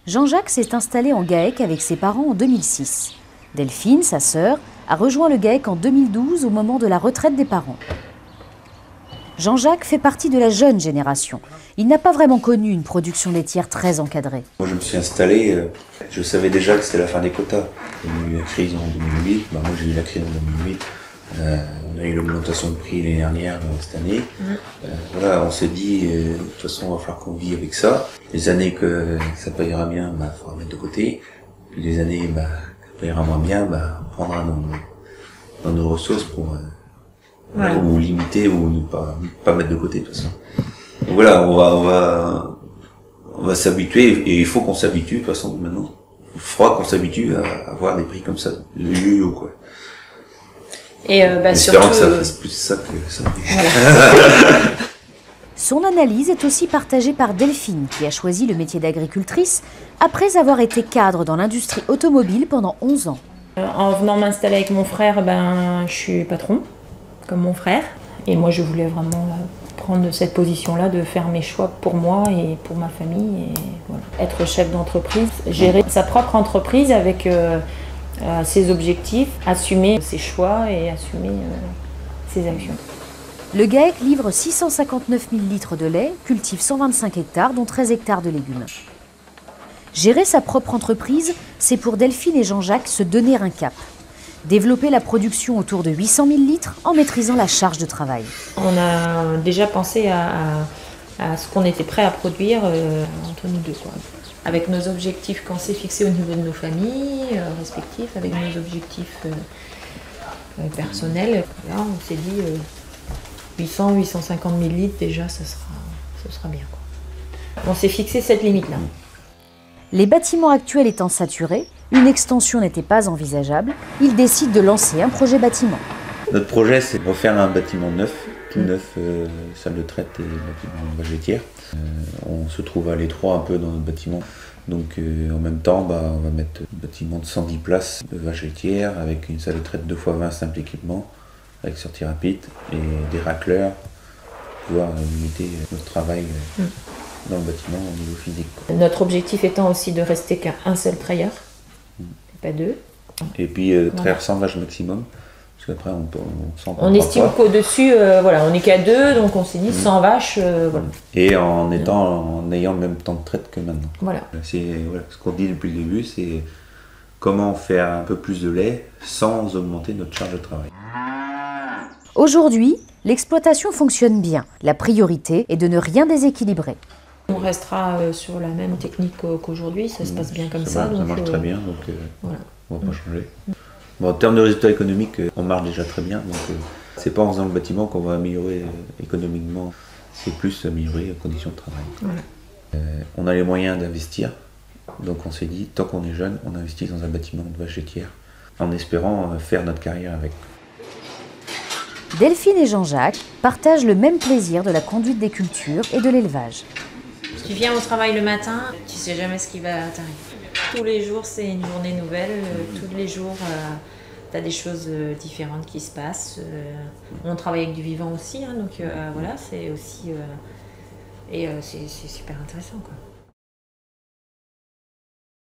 Jean-Jacques s'est installé en GAEC avec ses parents en 2006. Delphine, sa sœur, a rejoint le GAEC en 2012 au moment de la retraite des parents. Jean-Jacques fait partie de la jeune génération. Il n'a pas vraiment connu une production laitière très encadrée. Moi je me suis installé, je savais déjà que c'était la fin des quotas. Il y a eu la crise en 2008, moi j'ai eu la crise en 2008. On a eu l'augmentation de prix l'année dernière, cette année. Voilà, on s'est dit, de toute façon, il va falloir qu'on vive avec ça. Les années que ça payera bien, il faudra mettre de côté. Puis les années que ça payera moins bien, on prendra dans nos ressources pour ou limiter ou ne pas mettre de côté de toute façon. Donc voilà, on va s'habituer et il faut qu'on s'habitue de toute façon maintenant. Il faudra qu'on s'habitue à avoir des prix comme ça, le yo-yo quoi. Et espérons que ça fasse plus ça que ça. Voilà. Son analyse est aussi partagée par Delphine, qui a choisi le métier d'agricultrice après avoir été cadre dans l'industrie automobile pendant 11 ans. En venant m'installer avec mon frère, je suis patron, comme mon frère. Et moi, je voulais vraiment prendre cette position-là, de faire mes choix pour moi et pour ma famille. Et voilà. Être chef d'entreprise, gérer sa propre entreprise avec ses objectifs, assumer ses choix et assumer ses actions. Le GAEC livre 659 000 litres de lait, cultive 125 hectares, dont 13 hectares de légumes. Gérer sa propre entreprise, c'est pour Delphine et Jean-Jacques se donner un cap. Développer la production autour de 800 000 litres en maîtrisant la charge de travail. On a déjà pensé à ce qu'on était prêt à produire entre nous deux, quoi. Avec nos objectifs qu'on s'est fixés au niveau de nos familles respectifs, avec nos objectifs personnels. Là, on s'est dit 800-850 000 litres, déjà, ce sera bien, quoi. On s'est fixé cette limite-là. Les bâtiments actuels étant saturés, une extension n'était pas envisageable. Ils décident de lancer un projet bâtiment. Notre projet, c'est de refaire un bâtiment neuf, tout neuf, salle de traite et bâtiment vache laitière. On se trouve à l'étroit un peu dans notre bâtiment. Donc en même temps, on va mettre un bâtiment de 110 places de vache laitière avec une salle de traite 2x20 simple équipement, avec sortie rapide et des racleurs pour pouvoir limiter notre travail dans le bâtiment au niveau physique. Notre objectif étant aussi de rester qu'à un seul trailer, pas deux. Et puis traire 100 vaches maximum. Parce qu'après, on estime qu'au-dessus, on n'est qu'à 2, donc on s'est dit 100 vaches. Voilà. Et en ayant le même temps de traite que maintenant. Voilà. C'est ce qu'on dit depuis le début, c'est comment faire un peu plus de lait sans augmenter notre charge de travail. Aujourd'hui, l'exploitation fonctionne bien. La priorité est de ne rien déséquilibrer. On restera sur la même technique qu'aujourd'hui, ça se passe bien comme ça. Ça marche très bien, donc voilà. On ne va pas changer. Bon, en termes de résultats économiques, on marche déjà très bien, donc c'est pas en faisant le bâtiment qu'on va améliorer économiquement, c'est plus améliorer les conditions de travail. Voilà. On a les moyens d'investir, donc on s'est dit, tant qu'on est jeune, on investit dans un bâtiment de vache laitière, en espérant faire notre carrière avec. Delphine et Jean-Jacques partagent le même plaisir de la conduite des cultures et de l'élevage. Tu viens au travail le matin, tu sais jamais ce qui va t'arriver. Tous les jours, c'est une journée nouvelle. Tous les jours, tu as des choses différentes qui se passent. On travaille avec du vivant aussi, donc voilà, c'est aussi... c'est super intéressant, quoi.